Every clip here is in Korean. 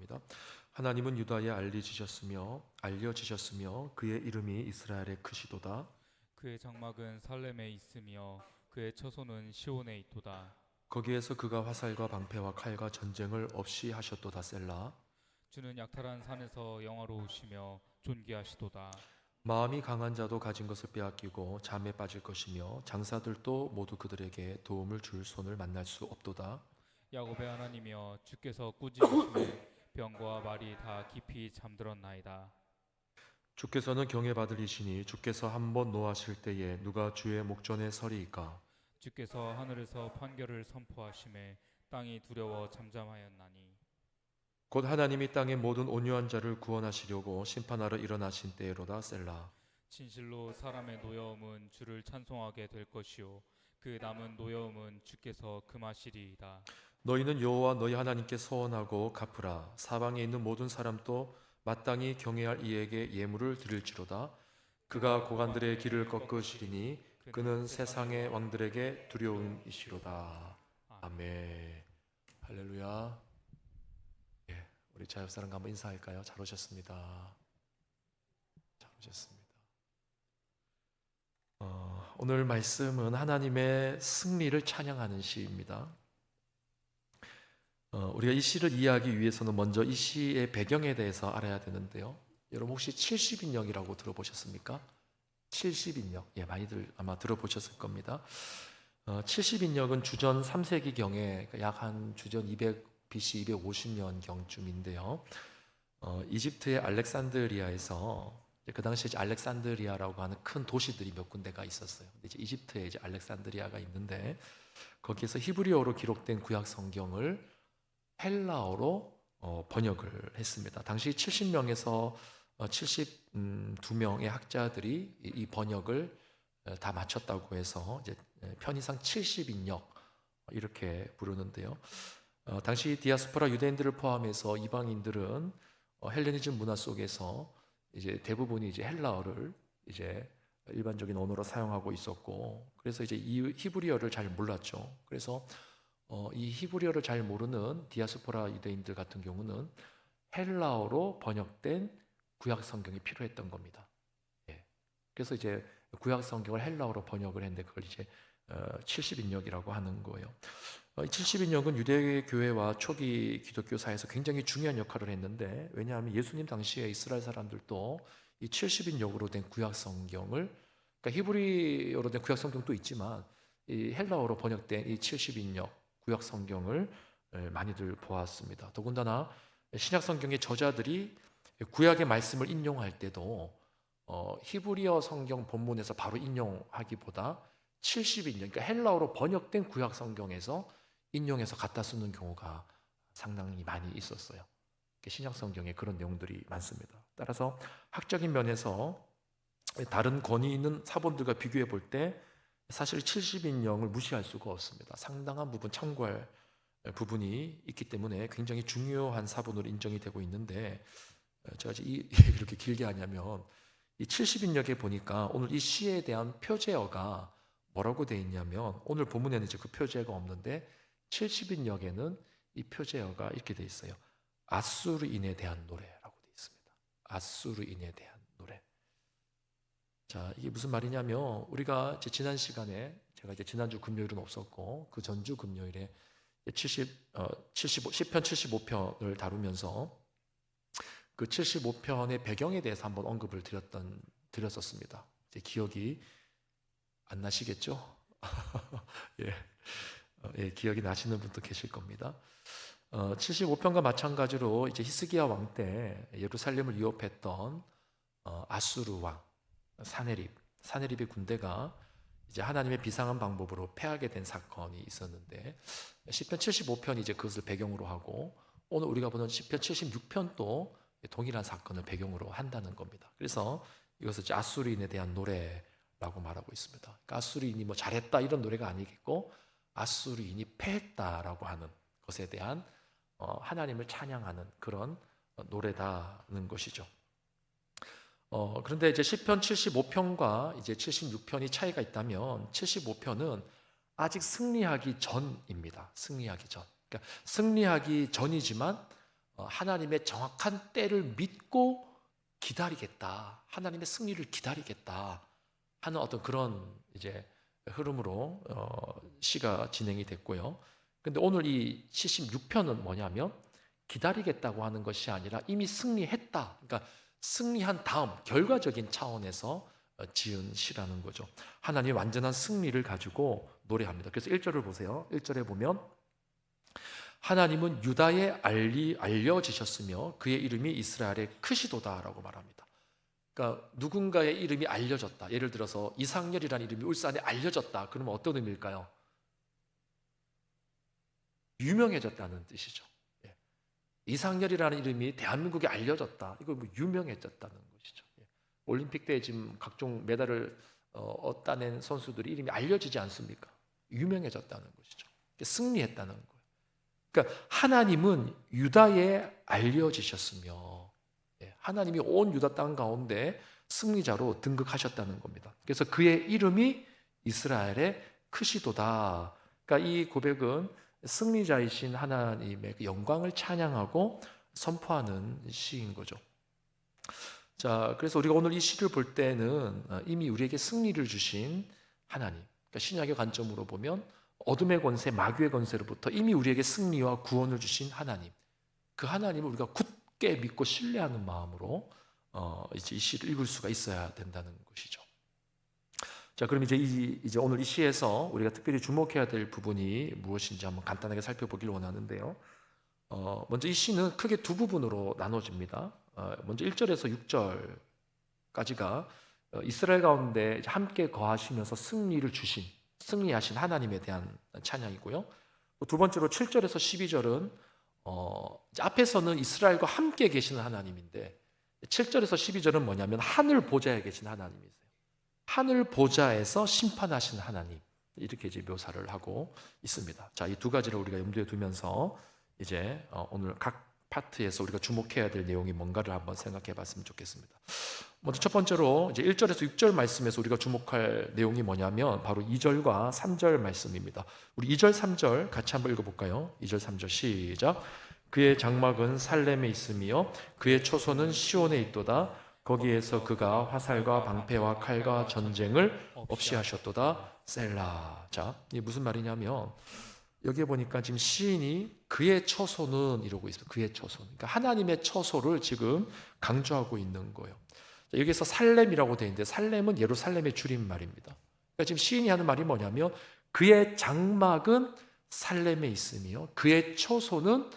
합니다. 하나님은 유다에 알려지셨으며 그의 이름이 이스라엘의 크시도다. 그의 장막은 살렘에 있으며 그의 처소는 시온에 있도다. 거기에서 그가 화살과 방패와 칼과 전쟁을 없이 하셨도다. 셀라. 주는 약탈한 산에서 영화로우시며 존귀하시도다. 마음이 강한 자도 가진 것을 빼앗기고 잠에 빠질 것이며 장사들도 모두 그들에게 도움을 줄 손을 만날 수 없도다. 야곱의 하나님이여 주께서 꾸짖으심에 병과 말이 다 깊이 잠들었나이다. 주께서는 경외받을 이시니 주께서 한번 노하실 때에 누가 주의 목전에 서리이까. 주께서 하늘에서 판결을 선포하심에 땅이 두려워 잠잠하였나니. 곧 하나님이 땅의 모든 온유한 자를 구원하시려고 심판하러 일어나신 때로다. 셀라. 진실로 사람의 노여움은 주를 찬송하게 될 것이요 그 남은 노여움은 주께서 금하시리이다. 너희는 여호와 너희 하나님께 서원하고 갚으라. 사방에 있는 모든 사람도 마땅히 경외할 이에게 예물을 드릴지로다. 그가 고관들의 길을 꺾으시리니 그는 세상의 왕들에게 두려움이시로다. 아멘. 할렐루야. 예, 우리 자옆사람과 한번 인사할까요? 잘 오셨습니다. 잘 오셨습니다. 오늘 말씀은 하나님의 승리를 찬양하는 시입니다. 우리가 이 시를 이해하기 위해서는 먼저 이 시의 배경에 대해서 알아야 되는데요. 여러분 혹시 70인역이라고 들어보셨습니까? 70인역. 예, 많이들 아마 들어보셨을 겁니다. 70인역은 주전 3세기경에 약 한 주전 200 BC 250년 경쯤인데요. 이집트의 알렉산드리아에서 그 당시에 이제 알렉산드리아라고 하는 큰 도시들이 몇 군데가 있었어요. 근데 이제 이집트에 이제 알렉산드리아가 있는데 거기에서 히브리어로 기록된 구약 성경을 헬라어로 번역을 했습니다. 당시 70명에서 72명의 학자들이 이 번역을 다 마쳤다고 해서 이제 편의상 70인역 이렇게 부르는데요. 당시 디아스포라 유대인들을 포함해서 이방인들은 헬레니즘 문화 속에서 이제 대부분이 이제 헬라어를 이제 일반적인 언어로 사용하고 있었고, 그래서 이제 이 히브리어를 잘 몰랐죠. 그래서 이 히브리어를 잘 모르는 디아스포라 유대인들 같은 경우는 헬라어로 번역된 구약 성경이 필요했던 겁니다. 예. 그래서 이제 구약 성경을 헬라어로 번역을 했는데 그걸 이제 70인역이라고 하는 거예요. 이 70인역은 유대 교회와 초기 기독교 사회에서 굉장히 중요한 역할을 했는데, 왜냐하면 예수님 당시에 이스라엘 사람들도 이 70인역으로 된 구약 성경을, 그러니까 히브리어로 된 구약 성경도 있지만 이 헬라어로 번역된 이 70인역 구약 성경을 많이들 보았습니다. 더군다나 신약 성경의 저자들이 구약의 말씀을 인용할 때도 히브리어 성경 본문에서 바로 인용하기보다 70인역, 그러니까 헬라어로 번역된 구약 성경에서 인용해서 갖다 쓰는 경우가 상당히 많이 있었어요. 신약 성경에 그런 내용들이 많습니다. 따라서 학적인 면에서 다른 권위 있는 사본들과 비교해 볼 때 사실 70인역을 무시할 수가 없습니다. 상당한 부분 참고할 부분이 있기 때문에 굉장히 중요한 사본으로 인정이 되고 있는데, 제가 이렇게 길게 하냐면 이 70인역에 보니까 오늘 이 시에 대한 표제어가 뭐라고 되어 있냐면, 오늘 본문에는 이제 그 표제어가 없는데 70인역에는 이 표제어가 이렇게 되어 있어요. 아수르인에 대한 노래라고 되어 있습니다. 아수르인에 대한 노래. 자, 이게 무슨 말이냐면, 우리가 이제 지난 시간에 제가 이제 지난주 금요일은 없었고 그 전주 금요일에 10편 75편을 다루면서 그 75편의 배경에 대해서 한번 언급을 드렸었습니다. 이제 기억이 안 나시겠죠? 예. 예, 기억이 나시는 분도 계실 겁니다. 75편과 마찬가지로 이제 히스기야 왕 때 예루살렘을 위협했던 아수르 왕 사네립의 군대가 이제 하나님의 비상한 방법으로 패하게 된 사건이 있었는데, 시편 75편이 이제 그것을 배경으로 하고 오늘 우리가 보는 시편 76편도 동일한 사건을 배경으로 한다는 겁니다. 그래서 이것을 이제 아수르인에 대한 노래라고 말하고 있습니다. 그러니까 아수르인이 뭐 잘했다 이런 노래가 아니겠고, 아수르인이 패했다라고 하는 것에 대한 하나님을 찬양하는 그런 노래다는 것이죠. 그런데 이제 시편 75편과 이제 76편이 차이가 있다면 75편은 아직 승리하기 전입니다. 승리하기 전. 그러니까 승리하기 전이지만 하나님의 정확한 때를 믿고 기다리겠다, 하나님의 승리를 기다리겠다 하는 어떤 그런 이제 흐름으로 시가 진행이 됐고요. 근데 오늘 이 76편은 뭐냐면 기다리겠다고 하는 것이 아니라 이미 승리했다, 그러니까 승리한 다음 결과적인 차원에서 지은 시라는 거죠. 하나님의 완전한 승리를 가지고 노래합니다. 그래서 1절을 보세요. 1절에 보면 하나님은 유다에 알려지셨으며 그의 이름이 이스라엘의 크시도다라고 말합니다. 그러니까 누군가의 이름이 알려졌다. 예를 들어서 이상열이라는 이름이 울산에 알려졌다. 그러면 어떤 의미일까요? 유명해졌다는 뜻이죠. 예. 이상열이라는 이름이 대한민국에 알려졌다. 이거 뭐 유명해졌다는 것이죠. 예. 올림픽 때 지금 각종 메달을 따낸 선수들이 이름이 알려지지 않습니까? 유명해졌다는 것이죠. 승리했다는 거예요. 그러니까 하나님은 유다에 알려지셨으며 하나님이 온 유다 땅 가운데 승리자로 등극하셨다는 겁니다. 그래서 그의 이름이 이스라엘의 크시도다. 그러니까 이 고백은 승리자이신 하나님의 그 영광을 찬양하고 선포하는 시인 거죠. 자, 그래서 우리가 오늘 이 시를 볼 때는 이미 우리에게 승리를 주신 하나님, 그러니까 신약의 관점으로 보면 어둠의 권세, 마귀의 권세로부터 이미 우리에게 승리와 구원을 주신 하나님, 그 하나님을 우리가 굳게 믿고 신뢰하는 마음으로 이제 이 시를 읽을 수가 있어야 된다는 것이죠. 자, 그럼 이제 오늘 이 시에서 우리가 특별히 주목해야 될 부분이 무엇인지 한번 간단하게 살펴보길 원하는데요. 먼저 이 시는 크게 두 부분으로 나눠집니다. 먼저 1절에서 6절까지가 이스라엘 가운데 함께 거하시면서 승리하신 하나님에 대한 찬양이고요. 두 번째로 7절에서 12절은 앞에서는 이스라엘과 함께 계시는 하나님인데 7절에서 12절은 뭐냐면 하늘 보좌에 계신 하나님이세요. 하늘 보좌에서 심판하시는 하나님, 이렇게 이제 묘사를 하고 있습니다. 자, 이 두 가지를 우리가 염두에 두면서 이제 오늘 각 파트에서 우리가 주목해야 될 내용이 뭔가를 한번 생각해 봤으면 좋겠습니다. 먼저 첫 번째로 이제 1절에서 6절 말씀에서 우리가 주목할 내용이 뭐냐면 바로 2절과 3절 말씀입니다. 우리 2절, 3절 같이 한번 읽어볼까요? 2절, 3절 시작. 그의 장막은 살렘에 있으며 그의 초소는 시온에 있도다. 거기에서 그가 화살과 방패와 칼과 전쟁을 없이 하셨도다. 셀라. 자, 이게 무슨 말이냐면 여기에 보니까 지금 시인이 그의 처소는 이러고 있어요. 그의 처소. 그러니까 하나님의 처소를 지금 강조하고 있는 거예요. 여기서 살렘이라고 되어 있는데 살렘은 예루살렘의 줄임말입니다. 그러니까 지금 시인이 하는 말이 뭐냐면 그의 장막은 살렘에 있으며 그의 처소는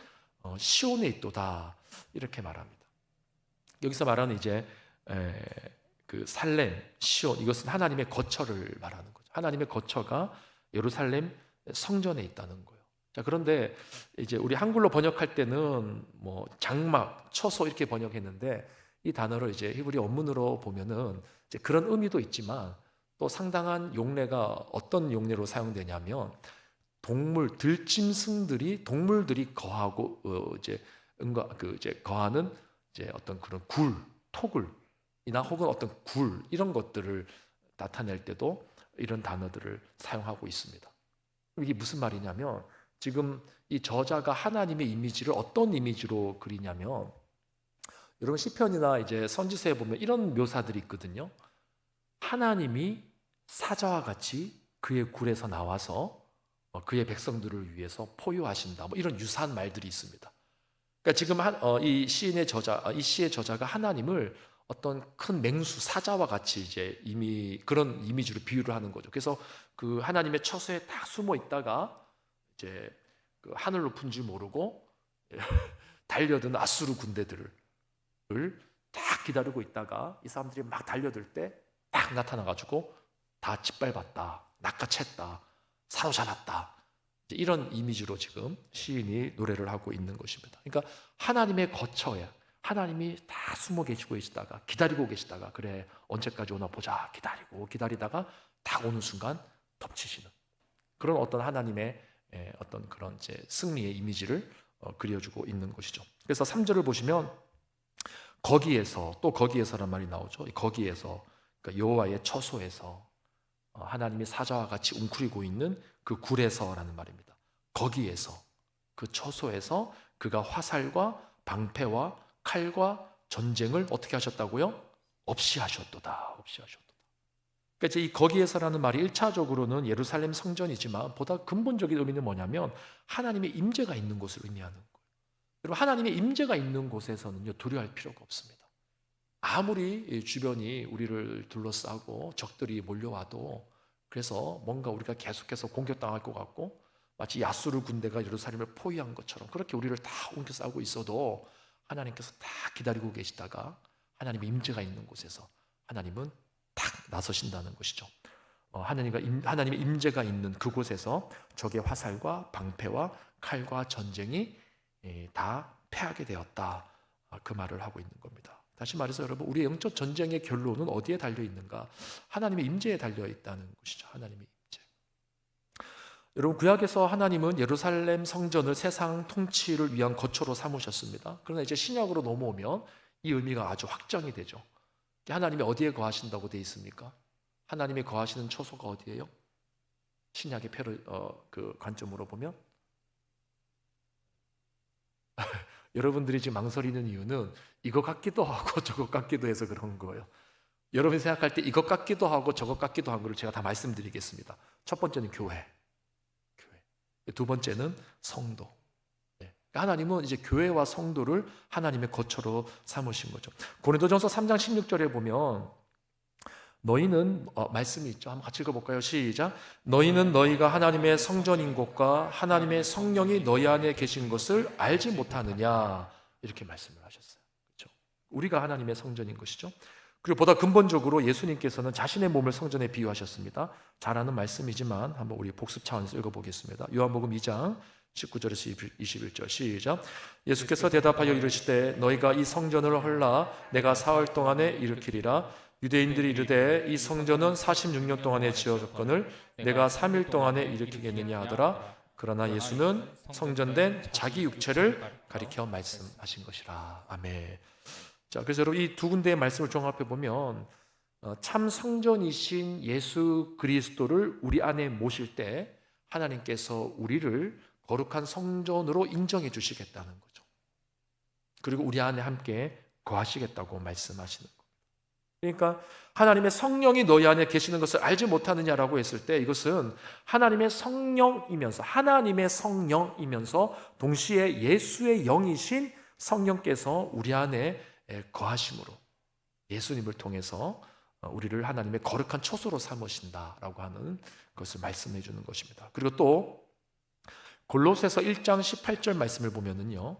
시온에 있도다. 이렇게 말합니다. 여기서 말하는 이제 그 살렘, 시온, 이것은 하나님의 거처를 말하는 거죠. 하나님의 거처가 예루살렘 성전에 있다는 거예요. 자, 그런데 이제 우리 한글로 번역할 때는 뭐 장막, 처소 이렇게 번역했는데 이 단어를 이제 히브리 원문으로 보면은 이제 그런 의미도 있지만 또 상당한 용례가 어떤 용례로 사용되냐면 들짐승들이 동물들이 거하고 이제 거하는 이제 어떤 그런 토굴이나 혹은 어떤 굴 이런 것들을 나타낼 때도 이런 단어들을 사용하고 있습니다. 이게 무슨 말이냐면 지금 이 저자가 하나님의 이미지를 어떤 이미지로 그리냐면 여러분 시편이나 이제 선지서에 보면 이런 묘사들이 있거든요. 하나님이 사자와 같이 그의 굴에서 나와서 그의 백성들을 위해서 포효하신다. 뭐 이런 유사한 말들이 있습니다. 그러니까 지금 이 시의 저자가 하나님을 어떤 큰 맹수 사자와 같이 이제 그런 이미지로 비유를 하는 거죠. 그래서 그 하나님의 처소에 딱 숨어 있다가 이제 그 하늘 높은 줄 모르고 달려든 아수르 군대들을 딱 기다리고 있다가 이 사람들이 막 달려들 때 딱 나타나가지고 다 짓밟았다, 낚아챘다, 사로잡았다. 이런 이미지로 지금 시인이 노래를 하고 있는 것입니다. 그러니까 하나님의 거처에 하나님이 다 숨어 계시다가 기다리고 계시다가 그래 언제까지 오나 보자 기다리다가 딱 오는 순간 덮치시는 그런 어떤 하나님의 어떤 그런 이제 승리의 이미지를 그려주고 있는 것이죠. 그래서 3절을 보시면 거기에서란 말이 나오죠. 거기에서 그러니까 여호와의 처소에서 하나님이 사자와 같이 웅크리고 있는 그 굴에서라는 말입니다. 거기에서 그 처소에서 그가 화살과 방패와 칼과 전쟁을 어떻게 하셨다고요? 없이 하셨도다. 없이 하셨도다. 그러니까 이 거기에서라는 말이 1차적으로는 예루살렘 성전이지만 보다 근본적인 의미는 뭐냐면 하나님의 임재가 있는 곳을 의미하는 거예요. 여러분, 하나님의 임재가 있는 곳에서는요, 두려워할 필요가 없습니다. 아무리 주변이 우리를 둘러싸고 적들이 몰려와도, 그래서 뭔가 우리가 계속해서 공격당할 것 같고 마치 야수르 군대가 예루살렘을 포위한 것처럼 그렇게 우리를 다 옮겨 싸고 있어도 하나님께서 다 기다리고 계시다가 하나님의 임재가 있는 곳에서 하나님은 탁 나서신다는 것이죠. 하나님의 임재가 있는 그곳에서 적의 화살과 방패와 칼과 전쟁이 다 패하게 되었다. 그 말을 하고 있는 겁니다. 다시 말해서 여러분, 우리의 영적 전쟁의 결론은 어디에 달려 있는가? 하나님의 임재에 달려 있다는 것이죠. 하나님의 임재. 여러분, 구약에서 하나님은 예루살렘 성전을 세상 통치를 위한 거처로 삼으셨습니다. 그러나 이제 신약으로 넘어오면 이 의미가 아주 확장이 되죠. 하나님이 어디에 거하신다고 되어 있습니까? 하나님이 거하시는 초소가 어디예요? 신약의 그 관점으로 보면 여러분들이 지금 망설이는 이유는 이것 같기도 하고 저것 같기도 해서 그런 거예요. 여러분이 생각할 때 이것 같기도 하고 저것 같기도 한 거를 제가 다 말씀드리겠습니다. 첫 번째는 교회. 두 번째는 성도. 하나님은 이제 교회와 성도를 하나님의 거처로 삼으신 거죠. 고린도전서 3장 16절에 보면 너희는 말씀이 있죠. 한번 같이 읽어볼까요? 시작. 너희는 너희가 하나님의 성전인 것과 하나님의 성령이 너희 안에 계신 것을 알지 못하느냐, 이렇게 말씀을 하셨어요. 그렇죠? 우리가 하나님의 성전인 것이죠. 그리고 보다 근본적으로 예수님께서는 자신의 몸을 성전에 비유하셨습니다. 잘 아는 말씀이지만 한번 우리 복습 차원에서 읽어보겠습니다. 요한복음 2장 19절에서 21절 시작. 예수께서 대답하여 이르시되 너희가 이 성전을 헐라 내가 사흘 동안에 일으키리라. 유대인들이 이르되 이 성전은 46년 동안에 지어졌거늘 내가 3일 동안에 일으키겠느냐 하더라. 그러나 예수는 성전된 자기 육체를 가리켜 말씀하신 것이라. 아멘. 자, 그래서 여러분, 이 두 군데의 말씀을 종합해 보면 참 성전이신 예수 그리스도를 우리 안에 모실 때 하나님께서 우리를 거룩한 성전으로 인정해 주시겠다는 거죠. 그리고 우리 안에 함께 거하시겠다고 말씀하시는 거예요. 그러니까 하나님의 성령이 너희 안에 계시는 것을 알지 못하느냐라고 했을 때 이것은 하나님의 성령이면서 동시에 예수의 영이신 성령께서 우리 안에 거하심으로 예수님을 통해서 우리를 하나님의 거룩한 초소로 삼으신다라고 하는 것을 말씀해 주는 것입니다. 그리고 또 골로새서 1장 18절 말씀을 보면은요,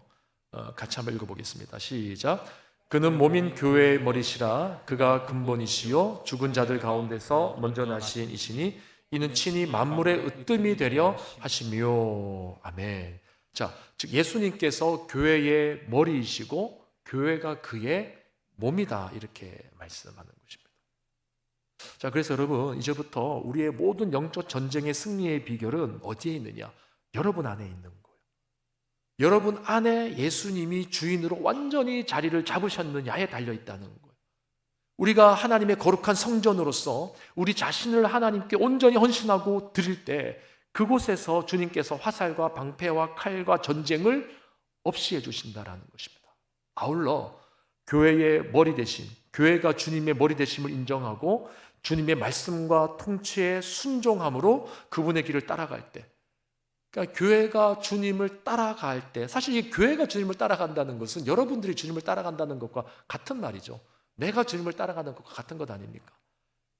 같이 한번 읽어보겠습니다. 시작. 그는 몸인 교회의 머리시라. 그가 근본이시요 죽은 자들 가운데서 먼저 나신 이시니 이는 친히 만물의 으뜸이 되려 하시며. 아멘. 자, 즉 예수님께서 교회의 머리이시고 교회가 그의 몸이다, 이렇게 말씀하는 것입니다. 자, 그래서 여러분, 이제부터 우리의 모든 영적 전쟁의 승리의 비결은 어디에 있느냐? 여러분 안에 있는 거예요. 여러분 안에 예수님이 주인으로 완전히 자리를 잡으셨느냐에 달려 있다는 거예요. 우리가 하나님의 거룩한 성전으로서 우리 자신을 하나님께 온전히 헌신하고 드릴 때 그곳에서 주님께서 화살과 방패와 칼과 전쟁을 없이 해주신다라는 것입니다. 아울러 교회의 머리 대신, 교회가 주님의 머리 대심을 인정하고 주님의 말씀과 통치에 순종함으로 그분의 길을 따라갈 때, 그러니까 교회가 주님을 따라갈 때, 사실 이 교회가 주님을 따라간다는 것은 여러분들이 주님을 따라간다는 것과 같은 말이죠. 내가 주님을 따라가는 것과 같은 것 아닙니까?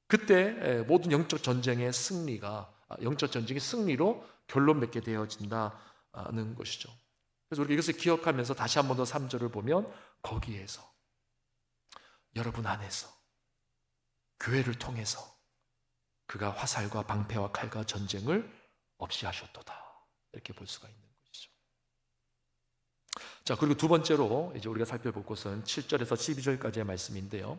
그때 모든 영적 전쟁의 승리로 결론 맺게 되어진다는 것이죠. 그래서 우리가 이것을 기억하면서 다시 한 번 더 3절을 보면 거기에서 여러분 안에서 교회를 통해서 그가 화살과 방패와 칼과 전쟁을 없이 하셨도다, 이렇게 볼 수가 있는 것이죠. 자, 그리고 두 번째로 이제 우리가 살펴볼 것은 7절에서 12절까지의 말씀인데요.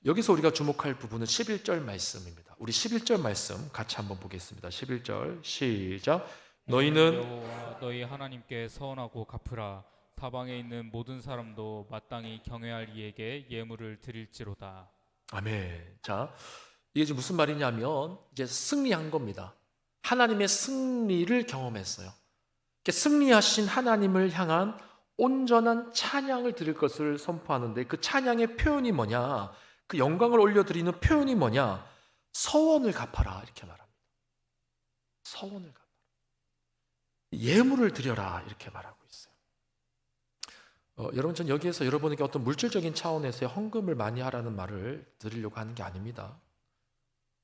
여기서 우리가 주목할 부분은 11절 말씀입니다. 우리 11절 말씀 같이 한번 보겠습니다. 11절 시작. 너희는 여호와 너희 하나님께 서원하고 갚으라. 사방에 있는 모든 사람도 마땅히 경외할 이에게 예물을 드릴지로다. 아멘. 자, 이게 지금 무슨 말이냐면 이제 승리한 겁니다. 하나님의 승리를 경험했어요. 승리하신 하나님을 향한 온전한 찬양을 드릴 것을 선포하는데 그 찬양의 표현이 뭐냐? 그 영광을 올려드리는 표현이 뭐냐? 서원을 갚아라 이렇게 말합니다. 서원을 갚아라. 예물을 드려라 이렇게 말하고 있어요. 여러분, 전 여기에서 여러분에게 어떤 물질적인 차원에서의 헌금을 많이 하라는 말을 드리려고 하는 게 아닙니다.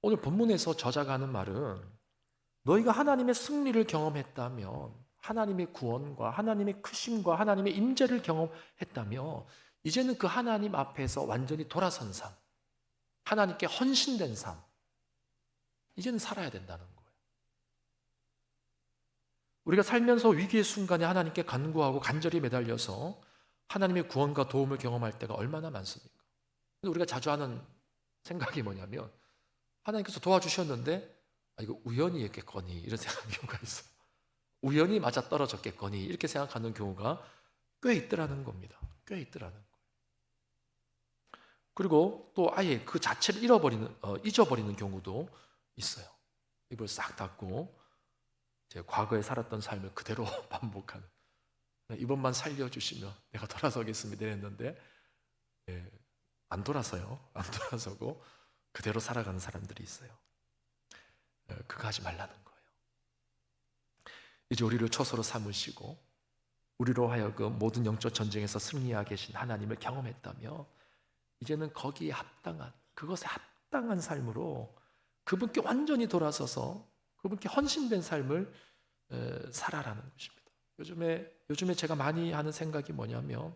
오늘 본문에서 저자가 하는 말은 너희가 하나님의 승리를 경험했다면, 하나님의 구원과 하나님의 크심과 하나님의 임재를 경험했다며 이제는 그 하나님 앞에서 완전히 돌아선 삶, 하나님께 헌신된 삶, 이제는 살아야 된다는 거예요. 우리가 살면서 위기의 순간에 하나님께 간구하고 간절히 매달려서 하나님의 구원과 도움을 경험할 때가 얼마나 많습니까? 근데 우리가 자주 하는 생각이 뭐냐면 하나님께서 도와주셨는데 이거 우연히 했겠거니 이런 경우가 있어요. 우연히 맞아 떨어졌겠거니 이렇게 생각하는 경우가 꽤 있더라는 겁니다. 꽤 있더라는 거예요. 그리고 또 아예 그 자체를 잊어버리는 경우도 있어요. 입을 싹 닫고 제 과거에 살았던 삶을 그대로 반복하는, 이번만 살려주시면 내가 돌아서겠습니다 했는데 안 돌아서요. 안 돌아서고 그대로 살아가는 사람들이 있어요. 그거 하지 말라는 거예요. 이제 우리를 초소로 삼으시고 우리로 하여금 모든 영적 전쟁에서 승리하고 계신 하나님을 경험했다며 이제는 거기에 합당한, 그것에 합당한 삶으로 그분께 완전히 돌아서서 그분께 헌신된 삶을 살아라는 것입니다. 요즘에 제가 많이 하는 생각이 뭐냐면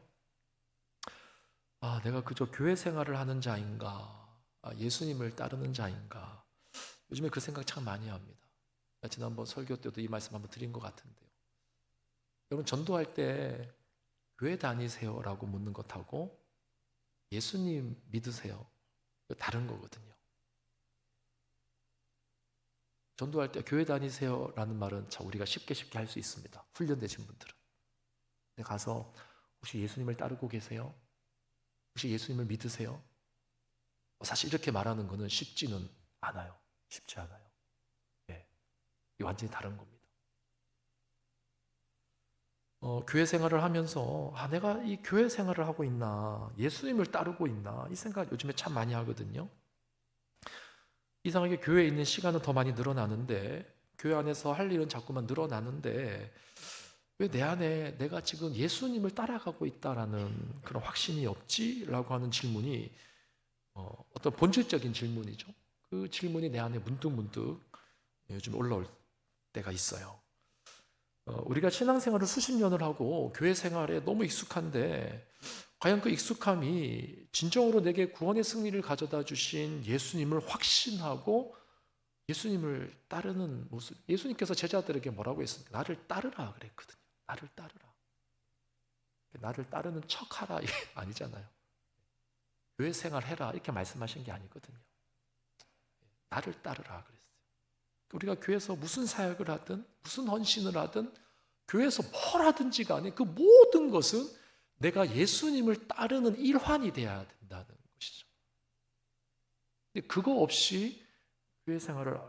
내가 그저 교회 생활을 하는 자인가, 예수님을 따르는 자인가, 요즘에 그 생각 참 많이 합니다. 지난번 설교 때도 이 말씀 한번 드린 것 같은데요. 여러분, 전도할 때 교회 다니세요라고 묻는 것하고 예수님 믿으세요, 다른 거거든요. 전도할 때 교회 다니세요라는 말은 참 우리가 쉽게 할 수 있습니다. 훈련되신 분들은. 근데 가서 혹시 예수님을 따르고 계세요? 혹시 예수님을 믿으세요? 사실 이렇게 말하는 거는 쉽지는 않아요. 쉽지 않아요. 이 완전히 다른 겁니다. 교회 생활을 하면서 내가 이 교회 생활을 하고 있나, 예수님을 따르고 있나, 이 생각 요즘에 참 많이 하거든요. 이상하게 교회에 있는 시간은 더 많이 늘어나는데, 교회 안에서 할 일은 자꾸만 늘어나는데 왜 내 안에 내가 지금 예수님을 따라가고 있다라는 그런 확신이 없지? 라고 하는 질문이 어떤 본질적인 질문이죠. 그 질문이 내 안에 문득문득 요즘 올라올 때가 있어요. 우리가 신앙생활을 수십 년을 하고 교회 생활에 너무 익숙한데 과연 그 익숙함이 진정으로 내게 구원의 승리를 가져다 주신 예수님을 확신하고 예수님을 따르는 모습. 예수님께서 제자들에게 뭐라고 했습니까? 나를 따르라 그랬거든요. 나를 따르라. 나를 따르는 척하라 이게 아니잖아요. 교회 생활해라 이렇게 말씀하신 게 아니거든요. 나를 따르라 그랬어요. 우리가 교회에서 무슨 사역을 하든 무슨 헌신을 하든 교회에서 뭘 하든지 간에 그 모든 것은 내가 예수님을 따르는 일환이 돼야 된다는 것이죠. 근데 그거 없이 교회 생활을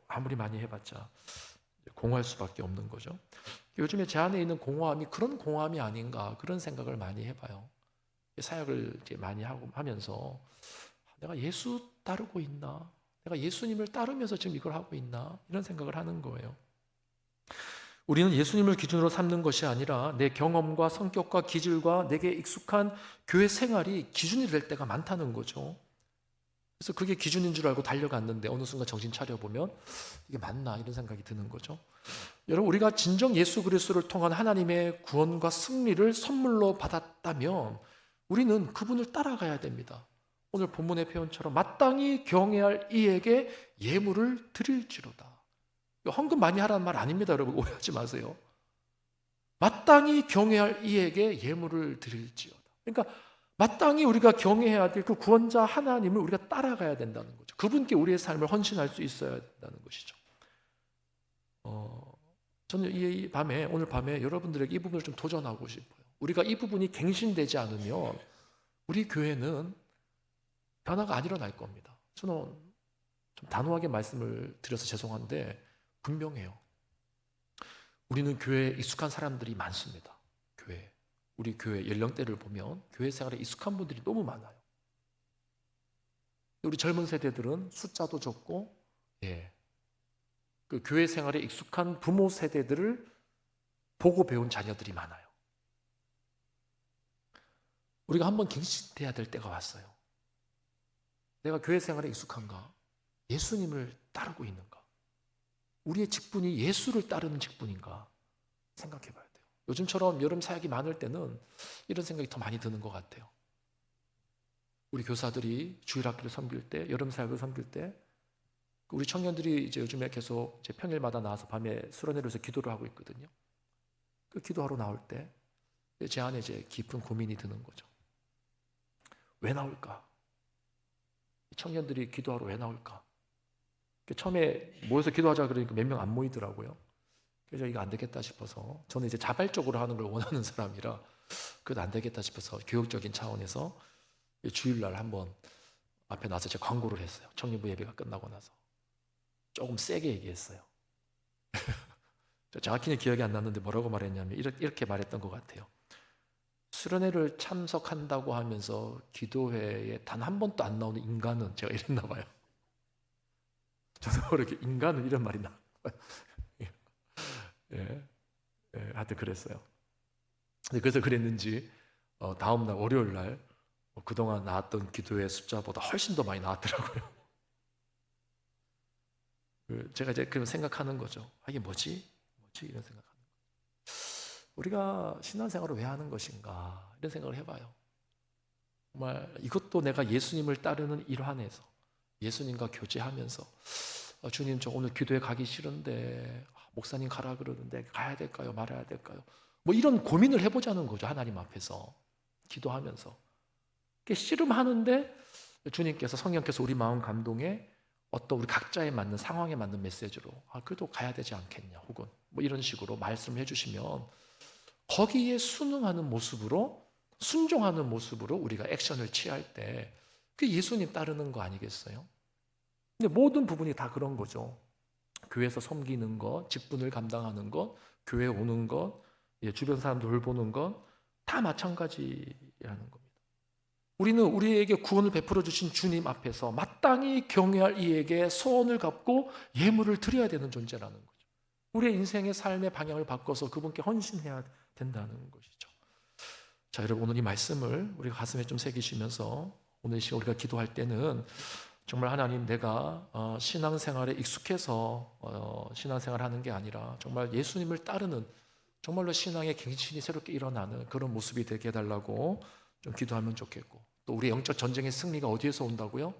아무리 많이 해봤자 공허할 수밖에 없는 거죠. 요즘에 제 안에 있는 공허함이 그런 공허함이 아닌가 그런 생각을 많이 해봐요. 사역을 이제 많이 하면서 내가 예수 따르고 있나? 내가 예수님을 따르면서 지금 이걸 하고 있나? 이런 생각을 하는 거예요. 우리는 예수님을 기준으로 삼는 것이 아니라 내 경험과 성격과 기질과 내게 익숙한 교회 생활이 기준이 될 때가 많다는 거죠. 그래서 그게 기준인 줄 알고 달려갔는데 어느 순간 정신 차려보면 이게 맞나 이런 생각이 드는 거죠. 여러분, 우리가 진정 예수 그리스도를 통한 하나님의 구원과 승리를 선물로 받았다면 우리는 그분을 따라가야 됩니다. 오늘 본문의 표현처럼 마땅히 경외할 이에게 예물을 드릴지로다. 헌금 많이 하라는 말 아닙니다. 여러분, 오해하지 마세요. 마땅히 경외할 이에게 예물을 드릴지어다. 그러니까 마땅히 우리가 경외해야 될 그 구원자 하나님을 우리가 따라가야 된다는 거죠. 그분께 우리의 삶을 헌신할 수 있어야 된다는 것이죠. 저는 오늘 밤에 여러분들에게 이 부분을 좀 도전하고 싶어요. 우리가 이 부분이 갱신되지 않으면 우리 교회는 변화가 안 일어날 겁니다. 저는 좀 단호하게 말씀을 드려서 죄송한데 분명해요. 우리는 교회에 익숙한 사람들이 많습니다. 교회에. 우리 교회 연령대를 보면 교회 생활에 익숙한 분들이 너무 많아요. 우리 젊은 세대들은 숫자도 적고, 그 교회 생활에 익숙한 부모 세대들을 보고 배운 자녀들이 많아요. 우리가 한번 갱신돼야 될 때가 왔어요. 내가 교회 생활에 익숙한가? 예수님을 따르고 있는가? 우리의 직분이 예수를 따르는 직분인가? 생각해 봐야 돼요. 요즘처럼 여름 사역이 많을 때는 이런 생각이 더 많이 드는 것 같아요. 우리 교사들이 주일학교를 섬길 때, 여름 사역을 섬길 때, 우리 청년들이 이제 요즘에 계속 이제 평일마다 나와서 밤에 수련회로서 기도를 하고 있거든요. 그 기도하러 나올 때 제 안에 이제 깊은 고민이 드는 거죠. 왜 나올까? 청년들이 기도하러 왜 나올까? 처음에 모여서 기도하자 그러니까 몇 명 안 모이더라고요. 그래서 이거 안 되겠다 싶어서, 저는 이제 자발적으로 하는 걸 원하는 사람이라 그래도 안 되겠다 싶어서 교육적인 차원에서 주일날 한번 앞에 나서 제가 광고를 했어요. 청년부 예배가 끝나고 나서 조금 세게 얘기했어요. 정확히는 기억이 안 났는데 뭐라고 말했냐면 이렇게 말했던 것 같아요. 수련회를 참석한다고 하면서 기도회에 단 한 번도 안 나오는 인간은, 제가 이랬나 봐요. 저도 모르게 인간은 이런 말이 나. 하여튼 그랬어요. 그래서 그랬는지 다음날 월요일날 그동안 나왔던 기도회 숫자보다 훨씬 더 많이 나왔더라고요. 제가 이제 그런 생각하는 거죠. 이게 뭐지? 이런 생각하는 거죠. 우리가 신앙생활을 왜 하는 것인가? 이런 생각을 해봐요. 정말 이것도 내가 예수님을 따르는 일환에서 예수님과 교제하면서, 주님 저 오늘 기도회 가기 싫은데 목사님 가라 그러는데 가야 될까요? 말아야 될까요? 뭐 이런 고민을 해보자는 거죠. 하나님 앞에서 기도하면서. 씨름하는데 주님께서, 성령께서 우리 마음 감동에 어떤 우리 각자에 맞는 상황에 맞는 메시지로 그래도 가야 되지 않겠냐, 혹은 뭐 이런 식으로 말씀을 해주시면 거기에 순응하는 모습으로, 순종하는 모습으로 우리가 액션을 취할 때 그게 예수님 따르는 거 아니겠어요? 근데 모든 부분이 다 그런 거죠. 교회에서 섬기는 것, 직분을 감당하는 것, 교회에 오는 것, 주변 사람들 돌보는 것 다 마찬가지라는 겁니다. 우리는 우리에게 구원을 베풀어 주신 주님 앞에서 마땅히 경외할 이에게 소원을 갚고 예물을 드려야 되는 존재라는 거죠. 우리의 인생의 삶의 방향을 바꿔서 그분께 헌신해야 된다는 것이죠. 자, 여러분, 오늘 이 말씀을 우리가 가슴에 좀 새기시면서 오늘 이 시간 우리가 기도할 때는 정말 하나님, 내가 신앙생활에 익숙해서 신앙생활을 하는 게 아니라 정말 예수님을 따르는, 정말로 신앙의 갱신이 새롭게 일어나는 그런 모습이 되게 해달라고 좀 기도하면 좋겠고, 또 우리 영적 전쟁의 승리가 어디에서 온다고요?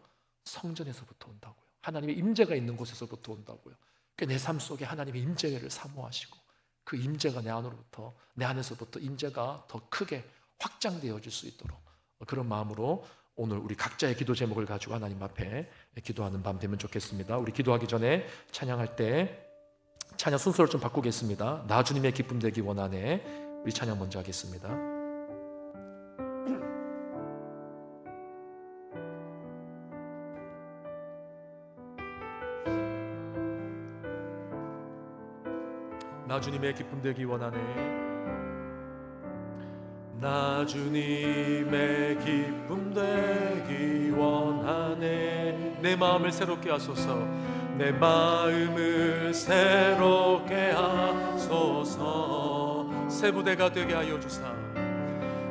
성전에서부터 온다고요. 하나님의 임재가 있는 곳에서부터 온다고요. 내 삶 속에 하나님의 임재를 사모하시고 그 임재가 내 안에서부터 임재가 더 크게 확장되어질 수 있도록, 그런 마음으로 오늘 우리 각자의 기도 제목을 가지고 하나님 앞에 기도하는 밤 되면 좋겠습니다. 우리 기도하기 전에 찬양할 때 찬양 순서를 좀 바꾸겠습니다. 나 주님의 기쁨 되기 원하네. 우리 찬양 먼저 하겠습니다. 나 주님의 기쁨 되기 원하네. 나 주님의 기쁨 되기 원하네. 내 마음을 새롭게 하소서. 내 마음을 새롭게 하소서. 새 부대가 되게 하여 주사.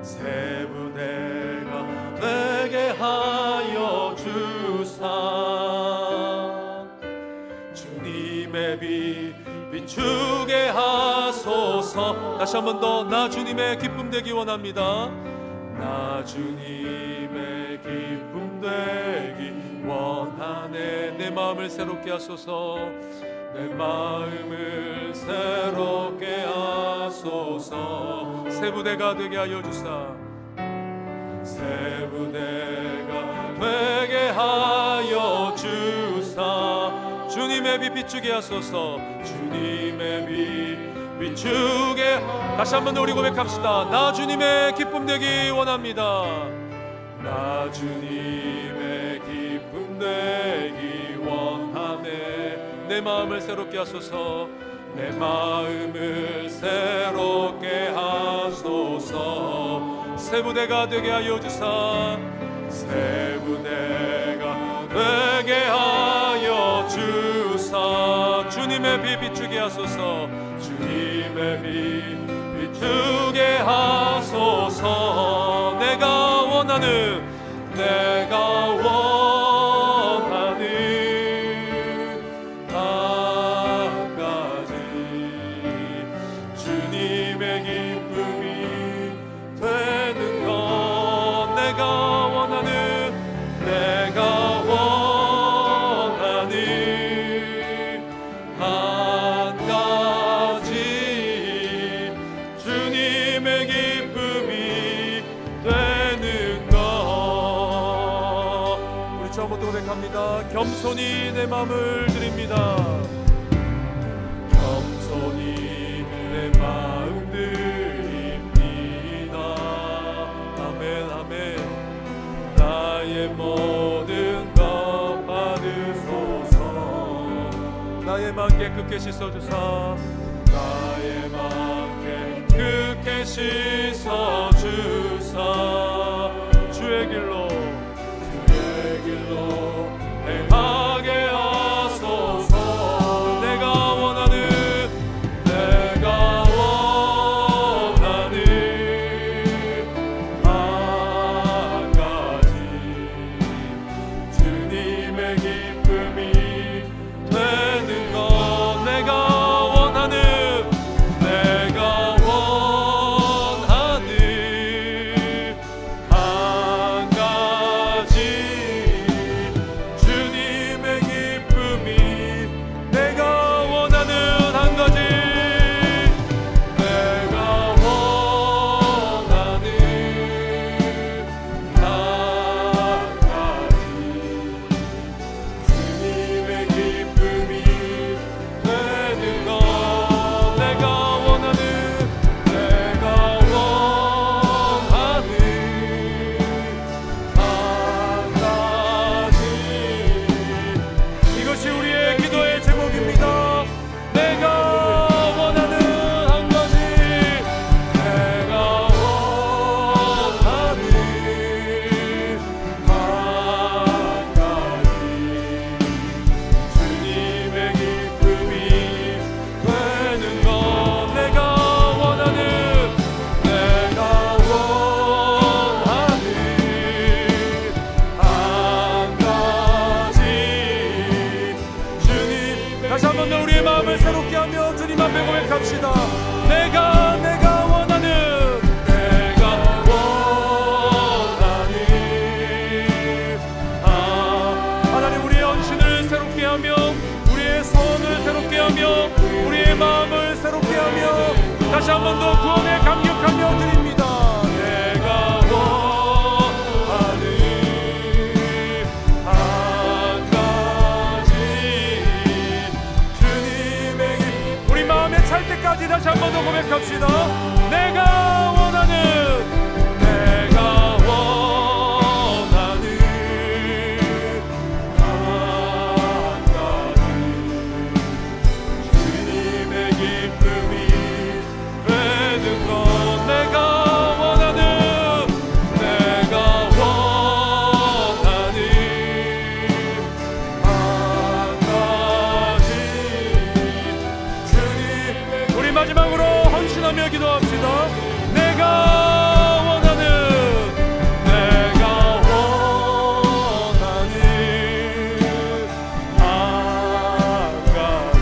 새 부대가 되게 하여 주사. 주님의 빛 비추게 하소서. 다시 한 번 더. 나 주님의 기쁨 되기 원합니다. 나 주님의 기쁨 되기 원하네. 내 마음을 새롭게 하소서. 내 마음을 새롭게 하소서. 새 부대가 되게 하여 주사. 새 부대가 되게 하여 주사. 주님의 빛 비추게 하소서. 주님의 빛 비추게. 다시 한 번 더 우리 고백합시다. 나 주님의 기쁨 되기 원합니다. 나 주님의 기쁨 되기 원하네. 내 마음을 새롭게 하소서. 내 마음을 새롭게 하소서. 새 부대가 되게 하여 주사. 새 부대가 되게 하여 주사. 주님의 빛 비추게 하소서. 주님의 빛 비추게 하소서. 내가 원하는 한 가지 주님의 기쁨이 되는 것. 내가 원하는 한 가지 주님의 기쁨이 되는 것. 우리 처음부터 고백합니다. 겸손히 내 마음을 드립니다. 겸손히 내 마음 드립니다. 아멘 아멘. 나의 모든 것 받으소서. 나의 마음 깨끗게 씻어주사. 나의 마음 깨끗게 씻어주사. 주의 길로 행하게 하소서. 내가 원하는 한 가지 주님의 기쁨이 되는 것. 내가 원하는 한 가지 주님의 기쁨이. 내가 원하는 한 가지 주님의 기쁨이 되는 것. 내가 원하는 한 가지. 이것이 우리의 기도의 제목입니다. 내가 원하는 한 가지. 주님의 기쁨이 되는 것. 내가 원하는 한 가지. 주님, 다시 한 번 더 우리의 마음을 새롭게 하며 주님 앞에 고백합시다. 내가 원하는 하나님, 우리의 헌신을 새롭게 하며 우리의 소원을 새롭게 하며 우리의 마음을 새롭게 하며 다시 한 번 더 구원에 감격하며 드립니다. 내가 원하는 한 가지 주님의 우리 마음에 찰 때까지 다시 한 번 더 고백합시다. 내가 원하는 한 가지 주님의 기쁨이 되는 것. 내가 원하는 한 가지 주님. 우리 마지막으로 헌신하며 기도합시다. 내가 원하는 한 가지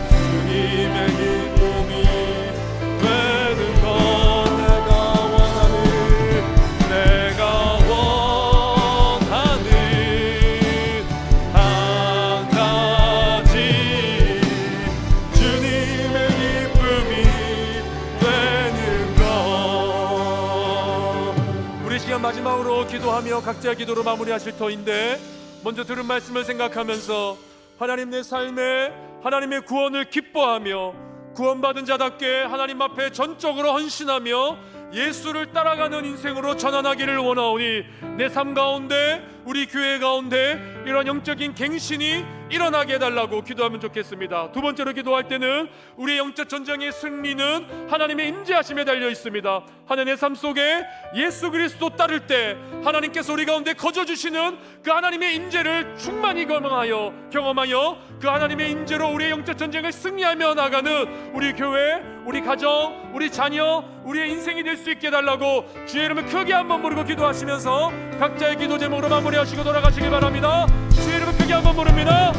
주님의 기쁨이 되는 것. 내가 원하는 한 가지 주님의 기쁨이 되는 것. 우리 시간 마지막으로 기도하며 각자의 기도로 마무리하실 터인데, 먼저 들은 말씀을 생각하면서 하나님, 내 삶에 하나님의 구원을 기뻐하며 구원받은 자답게 하나님 앞에 전적으로 헌신하며 예수를 따라가는 인생으로 전환하기를 원하오니 내 삶 가운데 우리 교회 가운데 이런 영적인 갱신이 일어나게 해달라고 기도하면 좋겠습니다. 두 번째로 기도할 때는 우리의 영적 전쟁의 승리는 하나님의 임재하심에 달려 있습니다. 하나님의 삶 속에 예수 그리스도 따를 때 하나님께서 우리 가운데 거저주시는 그 하나님의 임재를 충만히 경험하여 그 하나님의 임재로 우리의 영적 전쟁을 승리하며 나가는 우리 교회, 우리 가정, 우리 자녀, 우리의 인생이 될 수 있게 해달라고 주의 이름을 크게 한번 부르고 기도하시면서 각자의 기도 제목으로 마무리하시고 돌아가시기 바랍니다. 주의 이름을 크게 한번 부릅니다.